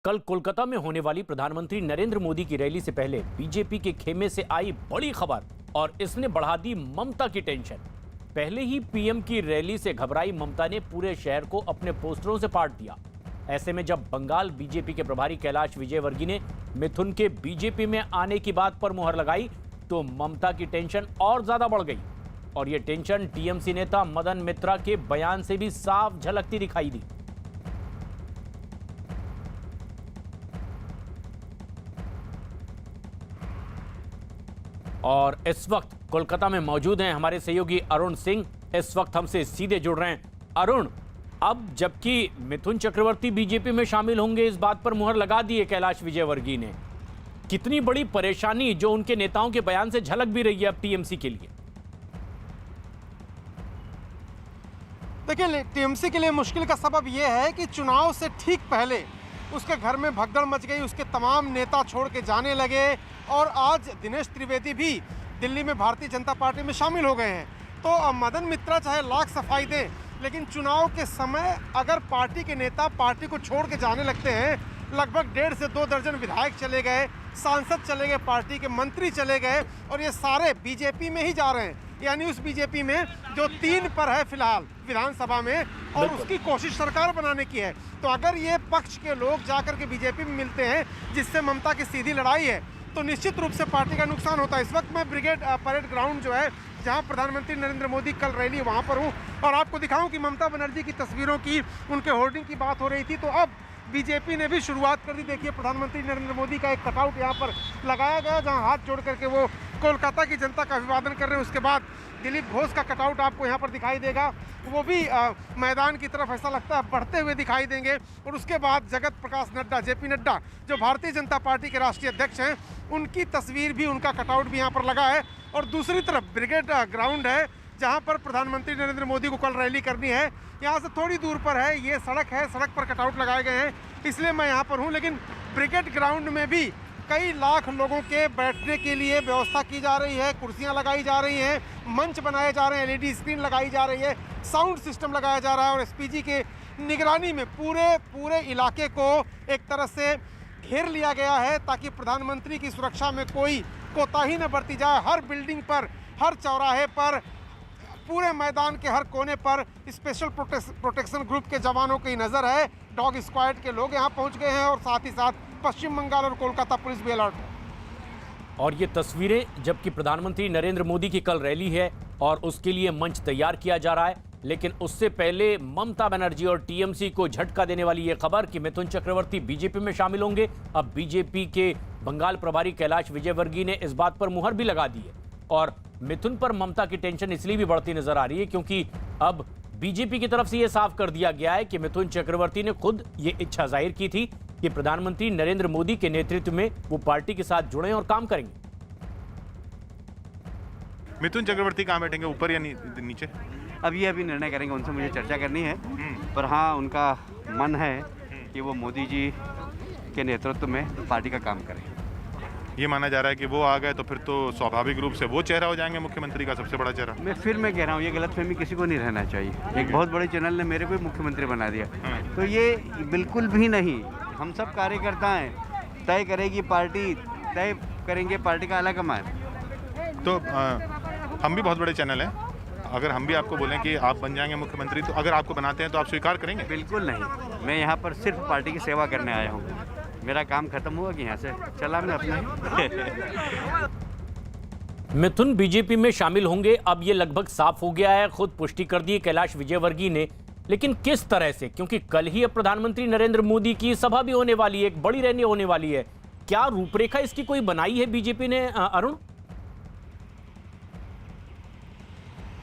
कल कोलकाता में होने वाली प्रधानमंत्री नरेंद्र मोदी की रैली से पहले बीजेपी के खेमे से आई बड़ी खबर और इसने बढ़ा दी ममता की टेंशन। पहले ही पीएम की रैली से घबराई ममता ने पूरे शहर को अपने पोस्टरों से पाट दिया। ऐसे में जब बंगाल बीजेपी के प्रभारी कैलाश विजयवर्गीय ने मिथुन के बीजेपी में आने की बात पर मुहर लगाई तो ममता की टेंशन और ज्यादा बढ़ गई और यह टेंशन टीएमसी नेता मदन मित्रा के बयान से भी साफ झलकती दिखाई दी। और इस वक्त कोलकाता में मौजूद हैं हमारे सहयोगी अरुण सिंह, इस वक्त हमसे सीधे जुड़ रहे हैं। अरुण, अब जबकि मिथुन चक्रवर्ती बीजेपी में शामिल होंगे इस बात पर मुहर लगा दी है कैलाश विजयवर्गीय ने, कितनी बड़ी परेशानी जो उनके नेताओं के बयान से झलक भी रही है अब टीएमसी के लिए। देखिए, टीएमसी के लिए मुश्किल का सबब यह है कि चुनाव से ठीक पहले उसके घर में भगदड़ मच गई, उसके तमाम नेता छोड़ के जाने लगे और आज दिनेश त्रिवेदी भी दिल्ली में भारतीय जनता पार्टी में शामिल हो गए हैं। तो मदन मित्रा चाहे लाख सफाई दें, लेकिन चुनाव के समय अगर पार्टी के नेता पार्टी को छोड़ के जाने लगते हैं, लगभग 1.5 से 2 दर्जन विधायक चले गए, सांसद चले गए, पार्टी के मंत्री चले गए और ये सारे बीजेपी में ही जा रहे हैं, यानी उस बीजेपी में जो 3 पर है फिलहाल विधानसभा में और उसकी कोशिश सरकार बनाने की है। तो अगर ये पक्ष के लोग जाकर के बीजेपी में मिलते हैं जिससे ममता की सीधी लड़ाई है तो निश्चित रूप से पार्टी का नुकसान होता है। इस वक्त मैं ब्रिगेड परेड ग्राउंड जो है जहां प्रधानमंत्री नरेंद्र मोदी कल रैली वहां पर हूं और आपको दिखाऊं कि ममता बनर्जी की तस्वीरों की, उनके होर्डिंग की बात हो रही थी। तो अब बीजेपी ने भी शुरुआत कर दी। देखिए, प्रधानमंत्री नरेंद्र मोदी का एक कटआउट यहाँ पर लगाया गया जहाँ हाथ जोड़ करके वो कोलकाता की जनता का अभिवादन कर रहे हैं। उसके बाद दिलीप घोष का कटआउट आपको यहाँ पर दिखाई देगा, वो भी मैदान की तरफ ऐसा लगता है बढ़ते हुए दिखाई देंगे। और उसके बाद जगत प्रकाश नड्डा, जेपी नड्डा, जो भारतीय जनता पार्टी के राष्ट्रीय अध्यक्ष हैं, उनकी तस्वीर भी, उनका कटआउट भी यहाँ पर लगा है। और दूसरी तरफ ब्रिगेड ग्राउंड है जहाँ पर प्रधानमंत्री नरेंद्र मोदी को कल रैली करनी है। यहाँ से थोड़ी दूर पर है, ये सड़क है, सड़क पर कटआउट लगाए गए हैं, इसलिए मैं यहाँ पर हूँ। लेकिन ब्रिगेड ग्राउंड में भी कई लाख लोगों के बैठने के लिए व्यवस्था की जा रही है, कुर्सियाँ लगाई जा रही हैं, मंच बनाए जा रहे हैं, एलईडी स्क्रीन लगाई जा रही है, साउंड सिस्टम लगाया जा रहा है और एसपीजी के निगरानी में पूरे इलाके को एक तरह से घेर लिया गया है ताकि प्रधानमंत्री की सुरक्षा में कोई कोताही न बरती जाए। हर बिल्डिंग पर, हर चौराहे पर, पूरे मैदान के हर कोने पर स्पेशल प्रोटेक्शन ग्रुप के जवानों की नज़र है। डॉग स्क्वाड के लोग यहाँ पहुँच गए हैं और साथ ही साथ पश्चिम बंगाल और कोलकाता पुलिस भी अलर्ट है। और ये तस्वीरें जबकि प्रधानमंत्री नरेंद्र मोदी की कल रैली है और उसके लिए मंच तैयार किया जा रहा है, लेकिन उससे पहले ममता बनर्जी और टीएमसी को झटका देने वाली ये खबर कि मिथुन चक्रवर्ती बीजेपी में शामिल होंगे। अब बीजेपी के बंगाल प्रभारी कैलाश विजयवर्गीय ने इस बात पर मुहर भी लगा दी है और मिथुन पर ममता की टेंशन इसलिए भी बढ़ती नजर आ रही है क्योंकि अब बीजेपी की तरफ से यह साफ कर दिया गया है कि मिथुन चक्रवर्ती ने खुद ये इच्छा जाहिर की थी कि प्रधानमंत्री नरेंद्र मोदी के नेतृत्व में वो पार्टी के साथ जुड़े और काम करेंगे। मिथुन चक्रवर्ती कहाँ बैठेंगे, ऊपर या नीचे? अभी निर्णय करेंगे, उनसे मुझे चर्चा करनी है। पर हाँ, उनका मन है कि वो मोदी जी के नेतृत्व में पार्टी का काम करें। ये माना जा रहा है कि वो आ गए तो फिर तो स्वाभाविक रूप से वो चेहरा हो जाएंगे, मुख्यमंत्री का सबसे बड़ा चेहरा। मैं कह रहा हूँ, ये गलतफहमी किसी को नहीं रहना चाहिए। एक बहुत बड़े चैनल ने मेरे को मुख्यमंत्री बना दिया, तो ये बिल्कुल भी नहीं। हम सब कार्यकर्ता हैं, तय करेगी पार्टी, तय करेंगे पार्टी का आला कमान। तो हम भी बहुत बड़े चैनल हैं, अगर हम भी आपको बोलें कि आप बन जाएंगे मुख्यमंत्री, तो अगर आपको बनाते हैं तो आप स्वीकार करेंगे? बिल्कुल नहीं, मैं यहाँ पर सिर्फ पार्टी की सेवा करने आया हूँ। मेरा काम खत्म हुआ कि यहाँ से चला मैं अपना। मिथुन बीजेपी में शामिल होंगे, अब ये लगभग साफ हो गया है, खुद पुष्टि कर दी कैलाश विजयवर्गीय ने। लेकिन किस तरह से, क्योंकि कल ही अब प्रधानमंत्री नरेंद्र मोदी की सभा भी होने वाली है, एक बड़ी रैली होने वाली है, क्या रूपरेखा इसकी कोई बनाई है बीजेपी ने अरुण?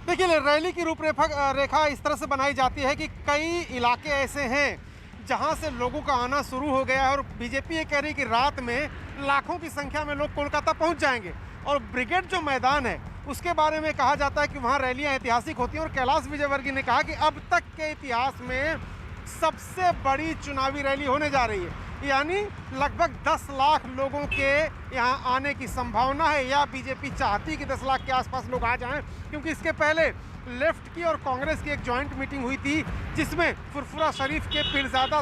देखिए, रैली की रूपरेखा इस तरह से बनाई जाती है कि कई इलाके ऐसे हैं जहां से लोगों का आना शुरू हो गया है और बीजेपी ये कह रही है कि रात में लाखों की संख्या में लोग कोलकाता पहुंच जाएंगे। और ब्रिगेड जो मैदान है उसके बारे में कहा जाता है कि वहां रैलियां ऐतिहासिक होती हैं और कैलाश विजयवर्गीय ने कहा कि अब तक के इतिहास में सबसे बड़ी चुनावी रैली होने जा रही है। यानी लगभग 10 लाख लोगों के यहाँ आने की संभावना है, या बीजेपी चाहती कि 10 लाख के आसपास लोग आ जाएं, क्योंकि इसके पहले लेफ्ट की और कांग्रेस की एक जॉइंट मीटिंग हुई थी जिसमें फुरफुरा शरीफ के पीरजादा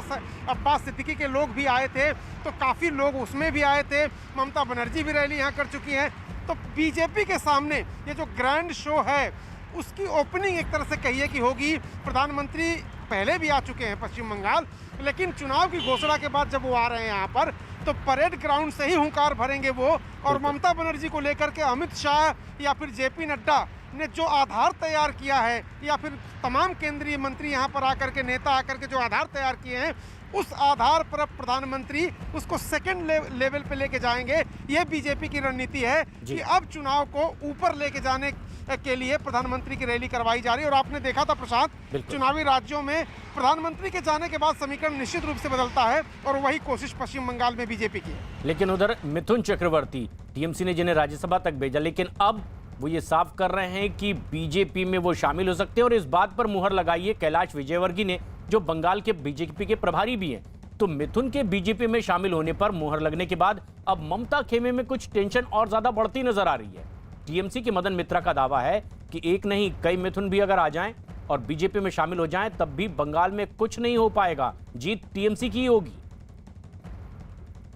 अब्बास सिद्दीकी के लोग भी आए थे, तो काफ़ी लोग उसमें भी आए थे। ममता बनर्जी भी रैली यहाँ कर चुकी हैं। तो बीजेपी के सामने ये जो ग्रैंड शो है उसकी ओपनिंग एक तरह से कहिए कि होगी। प्रधानमंत्री पहले भी आ चुके हैं पश्चिम बंगाल, लेकिन चुनाव की घोषणा के बाद जब वो आ रहे हैं यहाँ पर तो परेड ग्राउंड से ही हुंकार भरेंगे वो। और ममता बनर्जी को लेकर के अमित शाह या फिर जेपी नड्डा ने जो आधार तैयार किया है, या फिर तमाम केंद्रीय मंत्री यहाँ पर आकर के, नेता आकर के जो आधार तैयार किए हैं, उस आधार पर अब प्रधानमंत्री उसको सेकंड लेवल पे लेके जाएंगे। ये बीजेपी की रणनीति है कि अब चुनाव को ऊपर लेके जाने के लिए प्रधानमंत्री की रैली करवाई जा रही है। और आपने देखा था प्रशांत, चुनावी राज्यों में प्रधानमंत्री के जाने के बाद समीकरण निश्चित रूप से बदलता है, और वही कोशिश पश्चिम बंगाल में बीजेपी की है। लेकिन उधर मिथुन चक्रवर्ती, टीएमसी ने जिन्हें राज्यसभा तक भेजा, लेकिन अब वो ये साफ कर रहे हैं कि बीजेपी में वो शामिल हो सकते हैं। और इस बात पर मुहर लगाई है कैलाश विजयवर्गीय ने, जो बंगाल के बीजेपी के प्रभारी भी हैं। तो मिथुन के बीजेपी में शामिल होने पर मुहर लगने के बाद अब ममता खेमे में कुछ टेंशन और ज्यादा बढ़ती नजर आ रही है। टीएमसी के मदन मित्रा का दावा है कि एक नहीं कई मिथुन भी अगर आ जाएं और बीजेपी में शामिल हो जाएं तब भी बंगाल में कुछ नहीं हो पाएगा, जीत टीएमसी की होगी।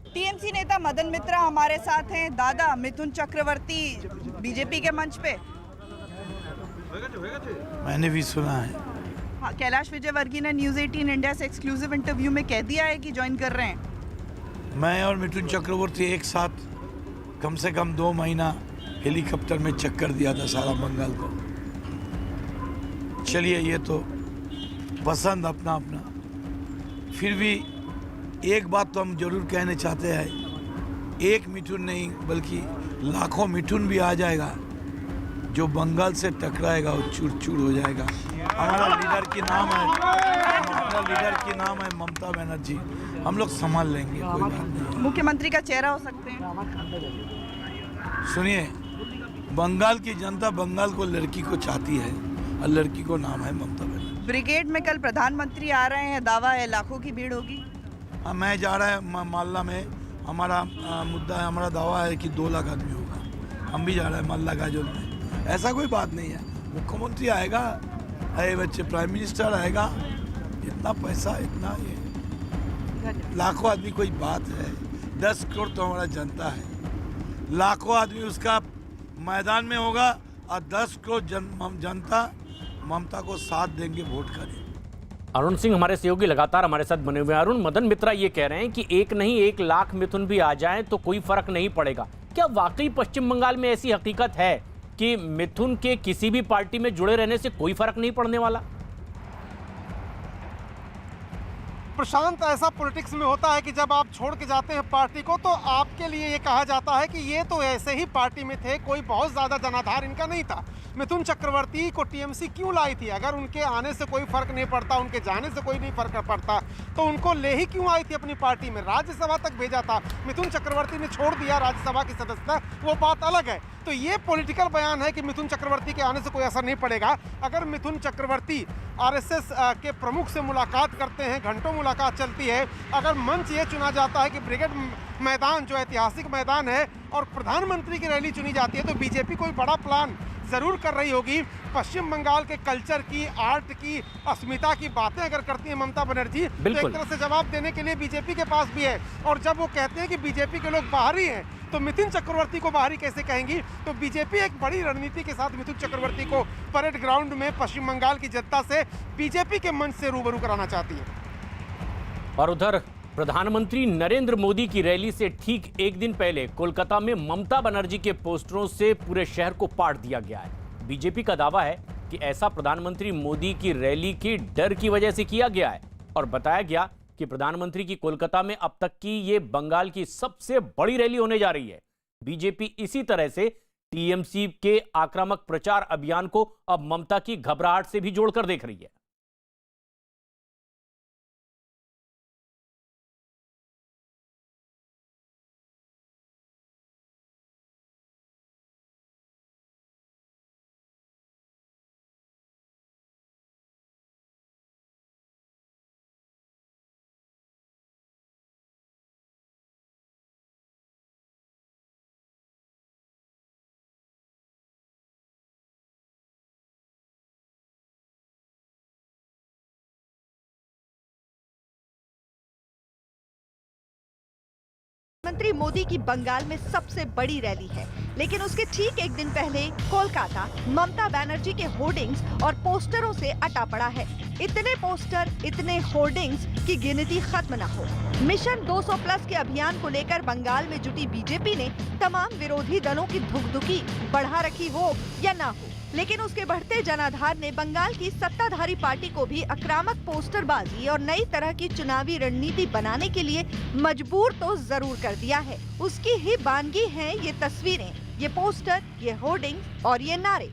टीएमसी नेता मदन मित्रा हमारे साथ हैं। दादा, मिथुन चक्रवर्ती बीजेपी के मंच पे मैंने भी सुना है। हाँ, कैलाश विजयवर्गीय ने न्यूज़ 18 इंडिया से एक्सक्लूसिव इंटरव्यू में कह दिया है कि ज्वाइन कर रहे हैं। मैं और मिथुन चक्रवर्ती एक साथ कम से कम 2 महीना हेलीकॉप्टर में चक्कर दिया था सारा बंगाल को। चलिए, ये तो पसंद अपना अपना। फिर भी एक बात तो हम जरूर कहना चाहते हैं, एक मिथुन नहीं बल्कि लाखों मिथुन भी आ जाएगा, जो बंगाल से टकराएगा वो चूर चूर हो जाएगा। हमारा लीडर की नाम है ममता बनर्जी। हम लोग संभाल लेंगे, कोई बात नहीं। मुख्यमंत्री का चेहरा हो सकते हैं। सुनिए, बंगाल की जनता बंगाल को लड़की को चाहती है, और लड़की को नाम है ममता बनर्जी। ब्रिगेड में कल प्रधानमंत्री आ रहे हैं, दावा है लाखों की भीड़ होगी। हाँ, मैं जा रहा है मालदा में। हमारा मुद्दा है, हमारा दावा है कि 2 लाख आदमी होगा। हम भी जा रहे हैं मालदा गाजोल में। ऐसा कोई बात नहीं है। मुख्यमंत्री आएगा, अरे बच्चे प्राइम मिनिस्टर आएगा, इतना पैसा, इतना ये लाखों आदमी कोई बात है। 10 करोड़ तो हमारा जनता है, लाखों आदमी उसका मैदान में होगा, और 10 करोड़ जनता ममता को साथ देंगे, वोट करें। अरुण सिंह हमारे सहयोगी लगातार हमारे साथ बने हुए हैं। अरुण, मदन मित्रा ये कह रहे हैं कि एक नहीं 1 लाख मिथुन भी आ जाएं तो कोई फर्क नहीं पड़ेगा। क्या वाकई पश्चिम बंगाल में ऐसी हकीकत है कि मिथुन के किसी भी पार्टी में जुड़े रहने से कोई फर्क नहीं पड़ने वाला? प्रशांत, ऐसा पॉलिटिक्स में होता है कि जब आप छोड़ के जाते हैं पार्टी को तो आपके लिए ये कहा जाता है कि ये तो ऐसे ही पार्टी में थे, कोई बहुत ज़्यादा जनाधार इनका नहीं था। मिथुन चक्रवर्ती को टीएमसी क्यों लाई थी? अगर उनके आने से कोई फर्क नहीं पड़ता, उनके जाने से कोई नहीं फर्क पड़ता, तो उनको ले ही क्यों आई थी अपनी पार्टी में? राज्यसभा तक भेजा था, मिथुन चक्रवर्ती ने छोड़ दिया राज्यसभा की सदस्यता, वो बात अलग है। तो ये पॉलिटिकल बयान है कि मिथुन चक्रवर्ती के आने से कोई असर नहीं पड़ेगा। अगर मिथुन चक्रवर्ती आरएसएस के प्रमुख से मुलाकात करते हैं, घंटों मुलाकात चलती है, अगर मंच ये चुना जाता है कि ब्रिगेड मैदान जो ऐतिहासिक मैदान है और प्रधानमंत्री की रैली चुनी जाती है, तो बीजेपी कोई बड़ा प्लान जरूर कर रही होगी। पश्चिम बंगाल के कल्चर की, आर्ट की, अस्मिता की बातें अगर करती है ममता बनर्जी, तो एक तरह से जवाब देने के लिए बीजेपी के पास भी है। और जब वो कहते हैं कि बीजेपी के लोग बाहरी हैं, तो मिथुन चक्रवर्ती को बाहरी कैसे कहेंगी? तो बीजेपी एक बड़ी रणनीति के साथ मिथुन चक्रवर्ती को परेड ग्राउंड में पश्चिम बंगाल की जनता से बीजेपी के मंच से रूबरू कराना चाहती है। और उधर प्रधानमंत्री नरेंद्र मोदी की रैली से ठीक एक दिन पहले कोलकाता में ममता बनर्जी के पोस्टरों से पूरे शहर को पाट दिया गया है। बीजेपी का दावा है कि ऐसा प्रधानमंत्री मोदी की रैली के डर की वजह से किया गया है, और बताया गया कि प्रधानमंत्री की कोलकाता में अब तक की ये बंगाल की सबसे बड़ी रैली होने जा रही है। बीजेपी इसी तरह से टीएमसी के आक्रामक प्रचार अभियान को अब ममता की घबराहट से भी जोड़कर देख रही है। प्रधानमंत्री मोदी की बंगाल में सबसे बड़ी रैली है, लेकिन उसके ठीक एक दिन पहले कोलकाता ममता बनर्जी के होर्डिंग्स और पोस्टरों से अटा पड़ा है। इतने पोस्टर, इतने होर्डिंग्स की गिनती खत्म न हो। मिशन 200 प्लस के अभियान को लेकर बंगाल में जुटी बीजेपी ने तमाम विरोधी दलों की धुकधुकी बढ़ा रखी हो या ना हो, लेकिन उसके बढ़ते जनाधार ने बंगाल की सत्ताधारी पार्टी को भी आक्रामक पोस्टरबाजी और नई तरह की चुनावी रणनीति बनाने के लिए मजबूर तो जरूर कर दिया है। उसकी ही बानगी हैं ये तस्वीरें, ये पोस्टर, ये होर्डिंग और ये नारे।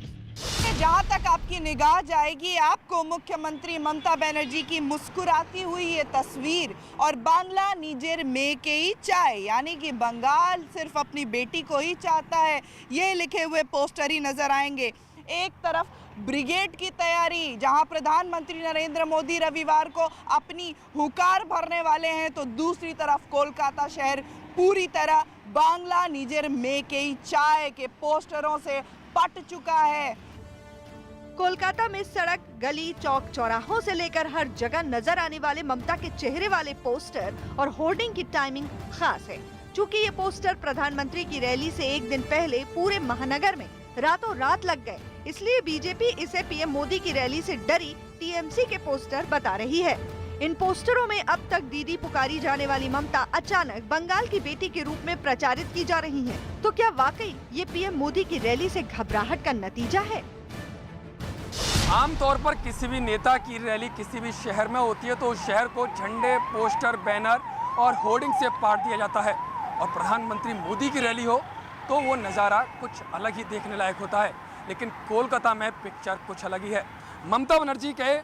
जहाँ तक आपकी निगाह जाएगी आपको मुख्यमंत्री ममता बनर्जी की मुस्कुराती हुई ये तस्वीर और बांग्ला निजेर में के ही चाय, यानी कि बंगाल सिर्फ अपनी बेटी को ही चाहता है, ये लिखे हुए पोस्टर ही नजर आएंगे। एक तरफ ब्रिगेड की तैयारी, जहां प्रधानमंत्री नरेंद्र मोदी रविवार को अपनी हुकार भरने वाले हैं, तो दूसरी तरफ कोलकाता शहर पूरी तरह बांग्ला निजेर में के ही चाय के पोस्टरों से पट चुका है। कोलकाता में सड़क, गली, चौक चौराहों से लेकर हर जगह नजर आने वाले ममता के चेहरे वाले पोस्टर और होर्डिंग की टाइमिंग खास है। चूँकि ये पोस्टर प्रधानमंत्री की रैली से एक दिन पहले पूरे महानगर में रातों रात लग गए, इसलिए बीजेपी इसे पीएम मोदी की रैली से डरी टीएमसी के पोस्टर बता रही है। इन पोस्टरों में अब तक दीदी पुकारी जाने वाली ममता अचानक बंगाल की बेटी के रूप में प्रचारित की जा रही हैं। तो क्या वाकई ये पीएम मोदी की रैली से घबराहट का नतीजा है? आमतौर पर किसी भी नेता की रैली किसी भी शहर में होती है तो उस शहर को झंडे, पोस्टर, बैनर और होर्डिंग से पाट दिया जाता है, और प्रधानमंत्री मोदी की रैली हो तो वो नज़ारा कुछ अलग ही देखने लायक होता है। लेकिन कोलकाता में पिक्चर कुछ अलग ही है। ममता बनर्जी के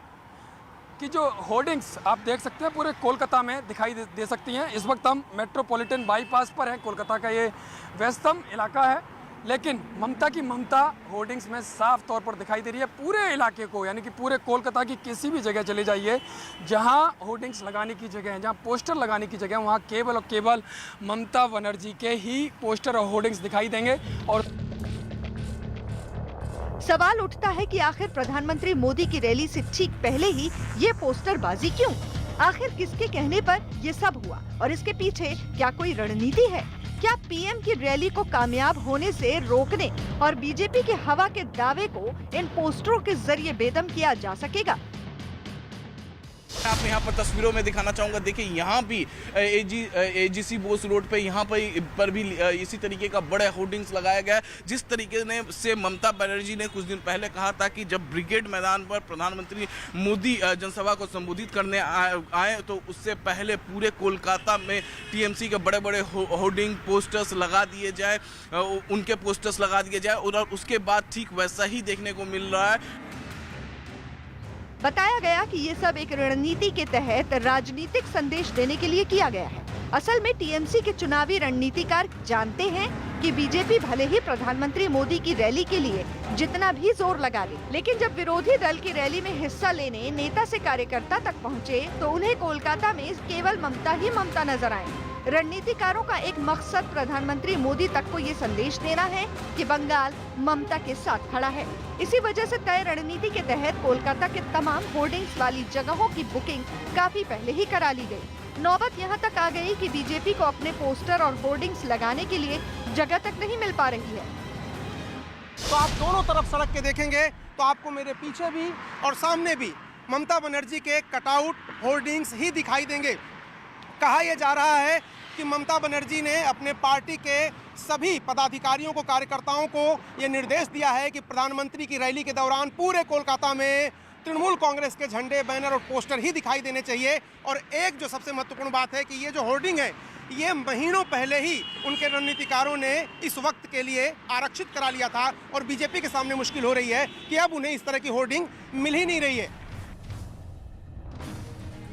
कि जो होर्डिंग्स आप देख सकते हैं पूरे कोलकाता में दिखाई दे सकती हैं। इस वक्त हम मेट्रोपॉलिटन बाईपास पर हैं। कोलकाता का ये व्यस्तम इलाका है, लेकिन ममता की ममता होर्डिंग्स में साफ तौर पर दिखाई दे रही है। पूरे इलाके को, यानी कि पूरे कोलकाता की किसी भी जगह चले जाइए जहां होर्डिंग्स लगाने की जगह है, जहां पोस्टर लगाने की जगह है, वहां केवल और केवल ममता बनर्जी के ही पोस्टर और होर्डिंग्स दिखाई देंगे। और सवाल उठता है कि आखिर प्रधानमंत्री मोदी की रैली से ठीक पहले ही ये पोस्टरबाजी क्यों? आखिर किसके कहने पर ये सब हुआ और इसके पीछे क्या कोई रणनीति है? क्या पीएम की रैली को कामयाब होने से रोकने और बीजेपी के हवा के दावे को इन पोस्टरों के जरिए बेदम किया जा सकेगा? आप यहाँ पर तस्वीरों में दिखाना चाहूँगा, देखिए यहाँ भी एजीसी बोस रोड पे यहाँ पर भी इसी तरीके का बड़े होर्डिंग्स लगाया गया है। जिस तरीके से ममता बनर्जी ने कुछ दिन पहले कहा था कि जब ब्रिगेड मैदान पर प्रधानमंत्री मोदी जनसभा को संबोधित करने आए तो उससे पहले पूरे कोलकाता में टीएमसी के बड़े बड़े होर्डिंग पोस्टर्स लगा दिए जाए, उनके पोस्टर्स लगा दिए जाए, और उसके बाद ठीक वैसा ही देखने को मिल रहा है। बताया गया कि ये सब एक रणनीति के तहत राजनीतिक संदेश देने के लिए किया गया है। असल में टीएमसी के चुनावी रणनीतिकार जानते हैं कि बीजेपी भले ही प्रधानमंत्री मोदी की रैली के लिए जितना भी जोर लगा ले, लेकिन जब विरोधी दल की रैली में हिस्सा लेने नेता से कार्यकर्ता तक पहुंचे तो उन्हें कोलकाता में केवल ममता ही ममता नजर आए। रणनीतिकारों का एक मकसद प्रधानमंत्री मोदी तक को ये संदेश देना है कि बंगाल ममता के साथ खड़ा है। इसी वजह से तय रणनीति के तहत कोलकाता के तमाम होर्डिंग्स वाली जगहों की बुकिंग काफी पहले ही करा ली गई। नौबत यहाँ तक आ गई कि बीजेपी को अपने पोस्टर और होर्डिंग्स लगाने के लिए जगह तक नहीं मिल पा रही है। तो आप दोनों तरफ सड़क के देखेंगे तो आपको मेरे पीछे भी और सामने भी ममता बनर्जी के कटआउट होर्डिंग्स ही दिखाई देंगे। कहा यह जा रहा है कि ममता बनर्जी ने अपने पार्टी के सभी पदाधिकारियों को, कार्यकर्ताओं को ये निर्देश दिया है कि प्रधानमंत्री की रैली के दौरान पूरे कोलकाता में तृणमूल कांग्रेस के झंडे, बैनर और पोस्टर ही दिखाई देने चाहिए। और एक जो सबसे महत्वपूर्ण बात है कि ये जो होर्डिंग है ये महीनों पहले ही उनके रणनीतिकारों ने इस वक्त के लिए आरक्षित करा लिया था, और बीजेपी के सामने मुश्किल हो रही है कि अब उन्हें इस तरह की होर्डिंग मिल ही नहीं रही है।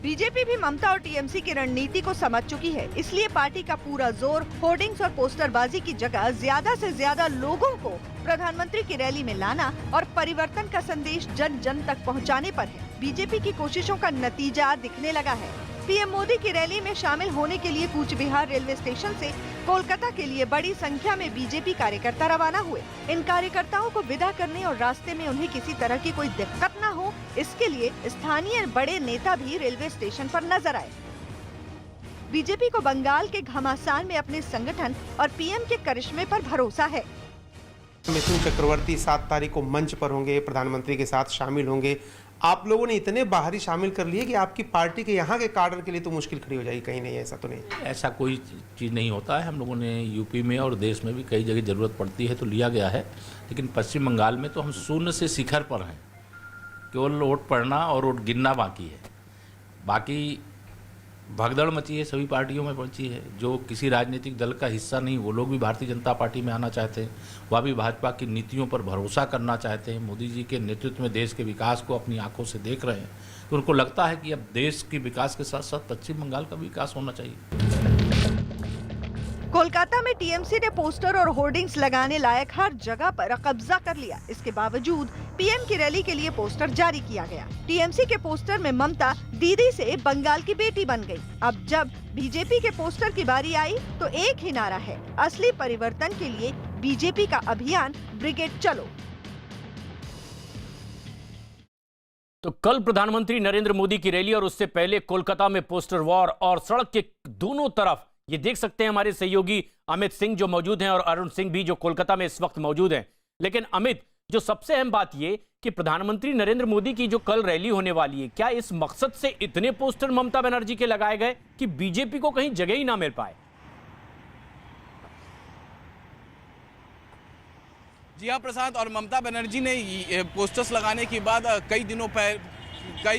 बीजेपी भी ममता और टीएमसी की रणनीति को समझ चुकी है, इसलिए पार्टी का पूरा जोर होर्डिंग्स और पोस्टरबाजी की जगह ज्यादा से ज्यादा लोगों को प्रधानमंत्री की रैली में लाना और परिवर्तन का संदेश जन जन तक पहुंचाने पर है। बीजेपी की कोशिशों का नतीजा दिखने लगा है। पीएम मोदी की रैली में शामिल होने के लिए कूच बिहार रेलवे स्टेशन से कोलकाता के लिए बड़ी संख्या में बीजेपी कार्यकर्ता रवाना हुए। इन कार्यकर्ताओं को विदा करने और रास्ते में उन्हें किसी तरह की कोई दिक्कत न हो, इसके लिए स्थानीय बड़े नेता भी रेलवे स्टेशन पर नजर आए। बीजेपी को बंगाल के घमासान में अपने संगठन और पीएम के करिश्मे पर भरोसा है। मिथुन चक्रवर्ती 7 तारीख को मंच पर होंगे, प्रधानमंत्री के साथ शामिल होंगे। आप लोगों ने इतने बाहरी शामिल कर लिए कि आपकी पार्टी के यहाँ के काडर के लिए तो मुश्किल खड़ी हो जाएगी, कहीं नहीं, ऐसा तो नहीं? ऐसा कोई चीज़ नहीं होता है। हम लोगों ने यूपी में और देश में भी कई जगह ज़रूरत पड़ती है तो लिया गया है, लेकिन पश्चिम बंगाल में तो हम शून्य से शिखर पर हैं। केवल वोट पड़ना और वोट गिनना बाकी है। बाकी भगदड़ मची है, सभी पार्टियों में मची है। जो किसी राजनीतिक दल का हिस्सा नहीं, वो लोग भी भारतीय जनता पार्टी में आना चाहते हैं। वह भी भाजपा की नीतियों पर भरोसा करना चाहते हैं। मोदी जी के नेतृत्व में देश के विकास को अपनी आंखों से देख रहे हैं, तो उनको लगता है कि अब देश के विकास के साथ साथ पश्चिम बंगाल का भी विकास होना चाहिए। कोलकाता में टीएमसी ने पोस्टर और होर्डिंग्स लगाने लायक हर जगह पर कब्जा कर लिया। इसके बावजूद पीएम की रैली के लिए पोस्टर जारी किया गया। टीएमसी के पोस्टर में ममता दीदी से बंगाल की बेटी बन गई। अब जब बीजेपी के पोस्टर की बारी आई तो एक ही नारा है, असली परिवर्तन के लिए बीजेपी का अभियान ब्रिगेड चलो। तो कल प्रधानमंत्री नरेंद्र मोदी की रैली और उससे पहले कोलकाता में पोस्टर वॉर और सड़क के दोनों तरफ ये देख सकते हैं हमारे सहयोगी अमित सिंह जो मौजूद हैं और अरुण सिंह भी जो कोलकाता में इस वक्त मौजूद हैं। लेकिन अमित, जो सबसे अहम बात ये कि प्रधानमंत्री नरेंद्र मोदी की जो कल रैली होने वाली है, क्या इस मकसद से इतने पोस्टर ममता बनर्जी के लगाए गए कि बीजेपी को कहीं जगह ही ना मिल पाए? जी हाँ प्रशांत, और ममता बनर्जी ने पोस्टर्स लगाने के बाद कई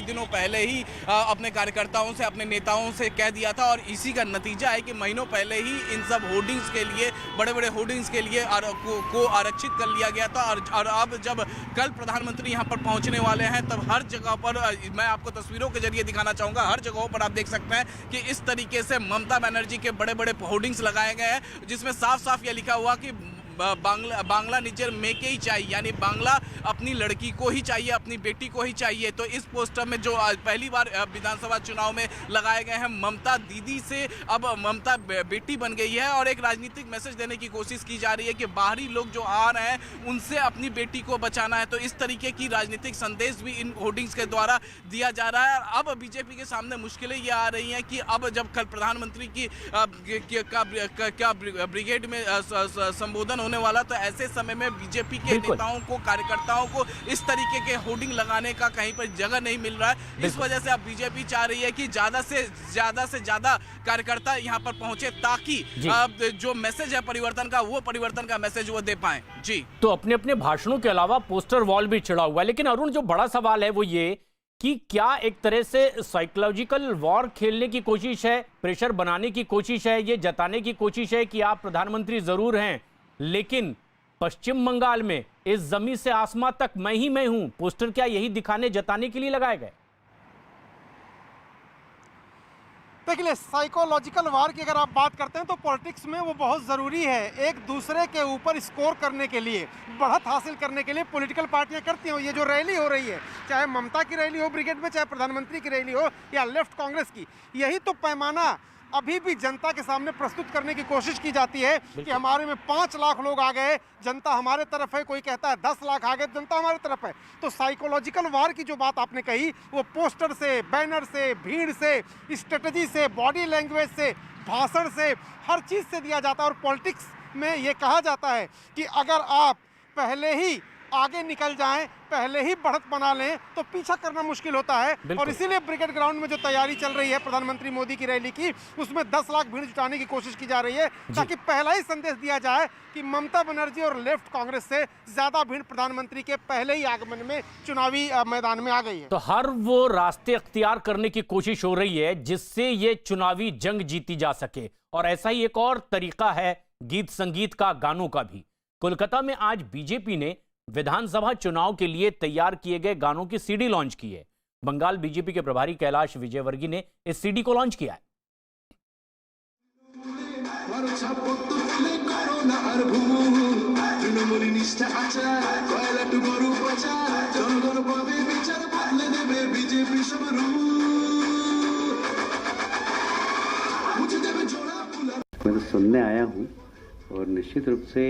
दिनों पहले ही अपने कार्यकर्ताओं से, अपने नेताओं से कह दिया था, और इसी का नतीजा है कि महीनों पहले ही इन सब होर्डिंग्स के लिए, बड़े बड़े होर्डिंग्स के लिए को आरक्षित कर लिया गया था। और अब जब कल प्रधानमंत्री यहाँ पर पहुँचने वाले हैं, तब हर जगह पर, मैं आपको तस्वीरों के जरिए दिखाना चाहूँगा, हर जगहों पर आप देख सकते हैं कि इस तरीके से ममता बनर्जी के बड़े बड़े होर्डिंग्स लगाए गए हैं, जिसमें साफ साफ यह लिखा हुआ कि बांग्ला निजर में के ही चाहिए, यानी बांग्ला अपनी लड़की को ही चाहिए, अपनी बेटी को ही चाहिए। तो इस पोस्टर में जो आज पहली बार विधानसभा चुनाव में लगाए गए हैं, ममता दीदी से अब ममता बेटी बन गई है, और एक राजनीतिक मैसेज देने की कोशिश की जा रही है कि बाहरी लोग जो आ रहे हैं उनसे अपनी बेटी को बचाना है। तो इस तरीके की राजनीतिक संदेश भी इन होर्डिंग्स के द्वारा दिया जा रहा है। अब बीजेपी के सामने मुश्किलें ये आ रही हैं कि अब जब कल प्रधानमंत्री की ब्रिगेड में संबोधन होने वाला, तो ऐसे समय में बीजेपी के नेताओं को, कार्यकर्ताओं को इस तरीके के होर्डिंग लगाने का कहीं पर जगह नहीं मिल रहा है। इस वजह से अब बीजेपी चाह रही है कि ज्यादा से ज्यादा कार्यकर्ता यहां पर पहुंचे, ताकि जो मैसेज है परिवर्तन का, वो परिवर्तन का मैसेज वो दे पाए। जी, तो अपने अपने भाषणों के अलावा पोस्टर वॉल भी चढ़ा हुआ है। लेकिन अरुण, जो बड़ा सवाल है वो ये कि क्या एक तरह से साइकोलॉजिकल वॉर खेलने की कोशिश है, प्रेशर बनाने की कोशिश है, ये जताने की कोशिश है कि आप प्रधानमंत्री जरूर हैं, लेकिन पश्चिम बंगाल में इस जमीन से आसमां तक मैं ही मैं हूं? पोस्टर क्या यही दिखाने, जताने के लिए लगाए गए? देखिए, साइकोलॉजिकल वार की अगर आप बात करते हैं तो पॉलिटिक्स में वो बहुत ज़रूरी है। एक दूसरे के ऊपर स्कोर करने के लिए, बढ़त हासिल करने के लिए पॉलिटिकल पार्टियां करती हैं। ये जो रैली हो रही है, चाहे ममता की रैली हो ब्रिगेड में, चाहे प्रधानमंत्री की रैली हो या लेफ्ट कांग्रेस की, यही तो पैमाना अभी भी जनता के सामने प्रस्तुत करने की कोशिश की जाती है कि हमारे में 5 लाख लोग आ गए, जनता हमारे तरफ है। कोई कहता है 10 लाख आ गए, जनता हमारे तरफ है। तो साइकोलॉजिकल वार की जो बात आपने कही, वो पोस्टर से, बैनर से, भीड़ से, स्ट्रेटजी से, बॉडी लैंग्वेज से, भाषण से, हर चीज़ से दिया जाता है। और पॉलिटिक्स में ये कहा जाता है कि अगर आप पहले ही आगे निकल जाएं, पहले ही बढ़त बना लें, तो पीछा करना मुश्किल होता है। और इसीलिए ब्रिगेड ग्राउंड में जो तैयारी चल रही है प्रधानमंत्री मोदी की रैली की, उसमें 10 लाख भीड़ जुटाने की कोशिश की जा रही है, ताकि पहला ही संदेश दिया जाए कि ममता बनर्जी और लेफ्ट कांग्रेस से ज्यादा भीड़ प्रधानमंत्री के पहले ही आगमन में चुनावी मैदान में आ गई है। तो हर वो रास्ते अख्तियार करने की कोशिश हो रही है जिससे ये चुनावी जंग जीती जा सके। और ऐसा ही एक और तरीका है गीत संगीत का, गानों का भी। कोलकाता में आज बीजेपी ने विधानसभा चुनाव के लिए तैयार किए गए गानों की सीडी लॉन्च की है। बंगाल बीजेपी के प्रभारी कैलाश विजयवर्गीय ने इस सीडी को लॉन्च किया है। मैं तो सुनने आया हूँ, और निश्चित रूप से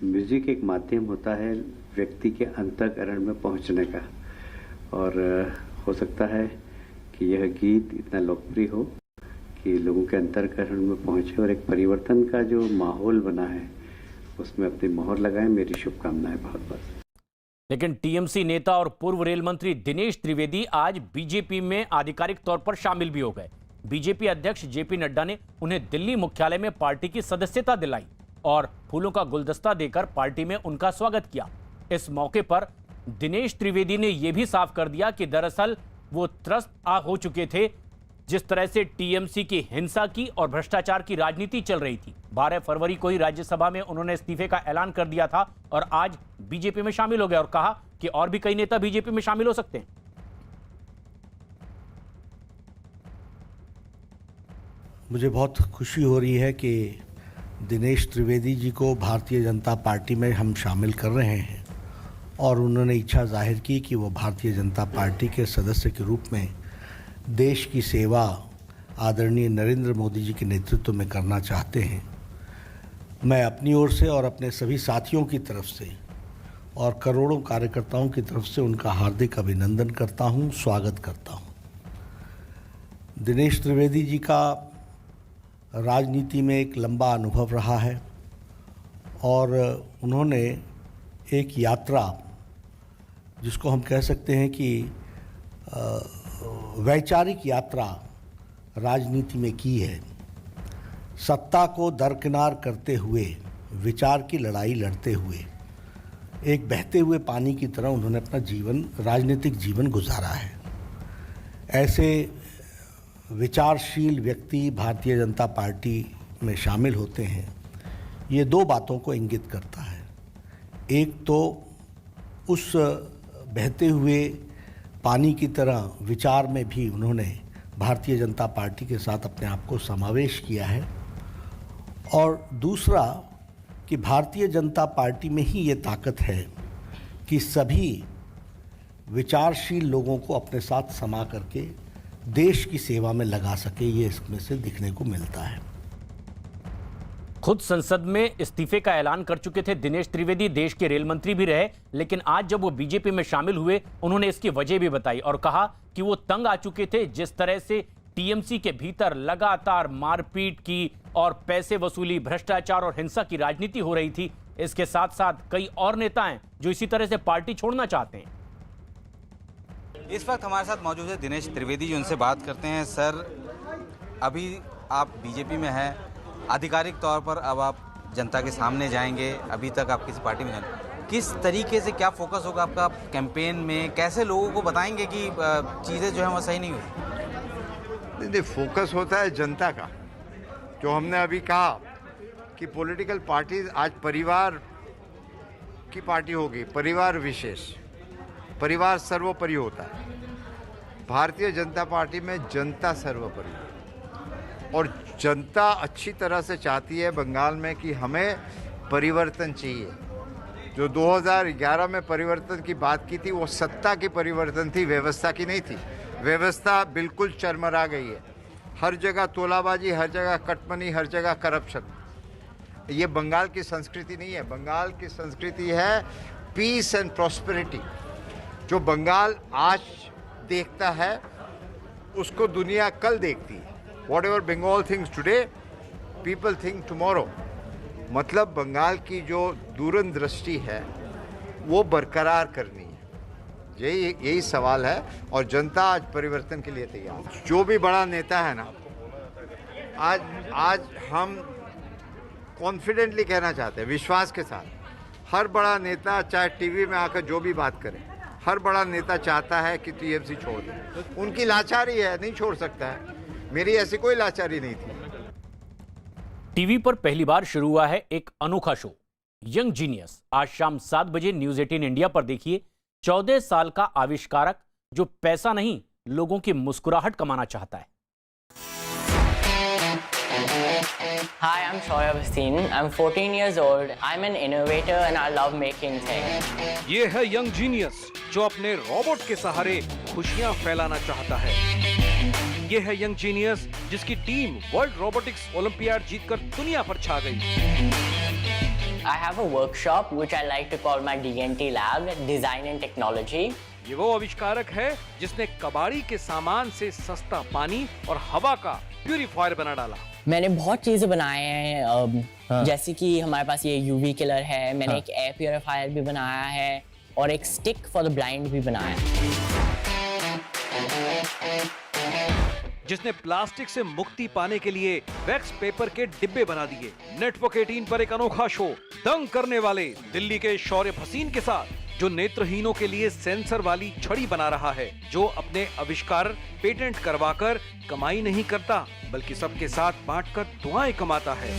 म्यूजिक एक माध्यम होता है व्यक्ति के अंतःकरण में पहुंचने का, और हो सकता है कि यह गीत इतना लोकप्रिय हो कि लोगों के अंतःकरण में पहुंचे और एक परिवर्तन का जो माहौल बना है उसमें अपनी मोहर लगाएं। मेरी शुभकामनाएं बहुत बहुत। लेकिन टीएमसी नेता और पूर्व रेल मंत्री दिनेश त्रिवेदी आज बीजेपी में आधिकारिक तौर पर शामिल भी हो गए। बीजेपी अध्यक्ष जेपी नड्डा ने उन्हें दिल्ली मुख्यालय में पार्टी की सदस्यता दिलाई और फूलों का गुलदस्ता देकर पार्टी में उनका स्वागत किया। इस मौके पर दिनेश त्रिवेदी ने यह भी साफ कर दिया कि दरअसल वो त्रस्त हो चुके थे जिस तरह से टीएमसी की हिंसा की और भ्रष्टाचार की राजनीति चल रही थी। 12 फरवरी को ही राज्यसभा में उन्होंने इस्तीफे का ऐलान कर दिया था और आज बीजेपी में शामिल हो गए और कहा कि और भी कई नेता बीजेपी में शामिल हो सकते हैं। मुझे बहुत खुशी हो रही है कि दिनेश त्रिवेदी जी को भारतीय जनता पार्टी में हम शामिल कर रहे हैं और उन्होंने इच्छा जाहिर की कि वो भारतीय जनता पार्टी के सदस्य के रूप में देश की सेवा आदरणीय नरेंद्र मोदी जी के नेतृत्व में करना चाहते हैं। मैं अपनी ओर से और अपने सभी साथियों की तरफ से और करोड़ों कार्यकर्ताओं की तरफ से उनका हार्दिक अभिनंदन करता हूं, स्वागत करता हूं। दिनेश त्रिवेदी जी का राजनीति में एक लंबा अनुभव रहा है और उन्होंने एक यात्रा जिसको हम कह सकते हैं कि वैचारिक यात्रा राजनीति में की है। सत्ता को दरकिनार करते हुए, विचार की लड़ाई लड़ते हुए, एक बहते हुए पानी की तरह उन्होंने अपना जीवन, राजनीतिक जीवन गुजारा है। ऐसे विचारशील व्यक्ति भारतीय जनता पार्टी में शामिल होते हैं, ये दो बातों को इंगित करता है। एक तो उस बहते हुए पानी की तरह विचार में भी उन्होंने भारतीय जनता पार्टी के साथ अपने आप को समावेश किया है और दूसरा कि भारतीय जनता पार्टी में ही ये ताकत है कि सभी विचारशील लोगों को अपने साथ समा करके देश की सेवा में लगा सके, ये इसमें से दिखने को मिलता है। खुद संसद में इस्तीफे का ऐलान कर चुके थे दिनेश त्रिवेदी, देश के रेल मंत्री भी रहे, लेकिन आज जब वो बीजेपी में शामिल हुए उन्होंने इसकी वजह भी बताई और कहा कि वो तंग आ चुके थे जिस तरह से टीएमसी के भीतर लगातार मारपीट की और पैसे वसूली, भ्रष्टाचार और हिंसा की राजनीति हो रही थी। इसके साथ साथ कई और नेता हैं जो इसी तरह से पार्टी छोड़ना चाहते हैं। इस वक्त हमारे साथ मौजूद है दिनेश त्रिवेदी जी, उनसे बात करते हैं। सर, अभी आप बीजेपी में हैं, आधिकारिक तौर पर अब आप जनता के सामने जाएंगे, अभी तक आप किसी पार्टी में नहीं, किस तरीके से क्या फोकस होगा आपका कैंपेन में? कैसे लोगों को बताएंगे कि चीज़ें जो है वो सही नहीं हुई? नहीं, फोकस होता है जनता का। जो हमने अभी कहा कि पॉलिटिकल पार्टीज आज परिवार की पार्टी होगी, परिवार विशेष, परिवार सर्वोपरि होता है। भारतीय जनता पार्टी में जनता सर्वोपरि है और जनता अच्छी तरह से चाहती है बंगाल में कि हमें परिवर्तन चाहिए। जो 2011 में परिवर्तन की बात की थी वो सत्ता की परिवर्तन थी, व्यवस्था की नहीं थी। व्यवस्था बिल्कुल चरमरा गई है, हर जगह तोलाबाजी, हर जगह कटमनी, हर जगह करप्शन। ये बंगाल की संस्कृति नहीं है। बंगाल की संस्कृति है पीस एंड प्रॉस्पेरिटी। जो बंगाल आज देखता है उसको दुनिया कल देखती है। Whatever Bengal thinks today, people think tomorrow. मतलब बंगाल की जो दूरंदृष्टि है वो बरकरार करनी है, यही सवाल है और जनता आज परिवर्तन के लिए तैयार है। जो भी बड़ा नेता है ना, आज हम कॉन्फिडेंटली कहना चाहते हैं, विश्वास के साथ, हर बड़ा नेता चाहे टीवी में आकर जो भी बात करे, हर बड़ा नेता चाहता है कि टीएमसी छोड़ दे। उनकी लाचारी है, नहीं छोड़ सकता है। मेरी ऐसी कोई लाचारी नहीं थी। टीवी पर पहली बार शुरू हुआ है एक अनोखा शो, यंग जीनियस। आज शाम 7 बजे न्यूज 18 इंडिया पर देखिए 14 साल का आविष्कारक जो पैसा नहीं, लोगों की मुस्कुराहट कमाना चाहता है। Hi, I'm Shoaib Haseen. I'm 14 years old. I'm an innovator and I love making things. ये है यंग जीनियस जो अपने रोबोट के सहारे खुशियां फैलाना चाहता है। ये है यंग जीनियस जिसकी टीम वर्ल्ड रोबोटिक्स ओलंपियाड जीतकर दुनिया पर छा गई। I have a workshop which I like to call my DNT lab, Design and Technology. ये वो आविष्कारक है जिसने कबाड़ी के सामान से सस्ता पानी और हवा का प्यूरीफायर बना डाला। मैंने बहुत चीजें बनाए हैं, जैसे कि हमारे पास ये यूवी किलर है, मैंने एक एयर प्यूरीफायर भी बनाया है और एक स्टिक फॉर द ब्लाइंड भी बनाया है। जिसने प्लास्टिक से मुक्ति पाने के लिए वैक्स पेपर के डिब्बे बना दिए। नेटवर्क 18 पर एक अनोखा शो दंग करने वाले दिल्ली के शौर्य भसीन के साथ, जो नेत्रहीनों के लिए सेंसर वाली छड़ी बना रहा है, जो अपने आविष्कार पेटेंट करवाकर कमाई नहीं करता बल्कि सबके साथ बांटकर दुआएं कमाता है।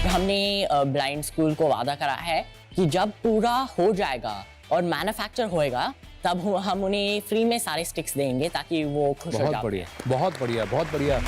हमने ब्लाइंड स्कूल को वादा करा है कि जब पूरा हो जाएगा और मैन्युफैक्चर होएगा तब हम उन्हें फ्री में सारे स्टिक्स देंगे ताकि वो खुश हो जाए। बहुत बढ़िया, बहुत बढ़िया, बहुत बढ़िया।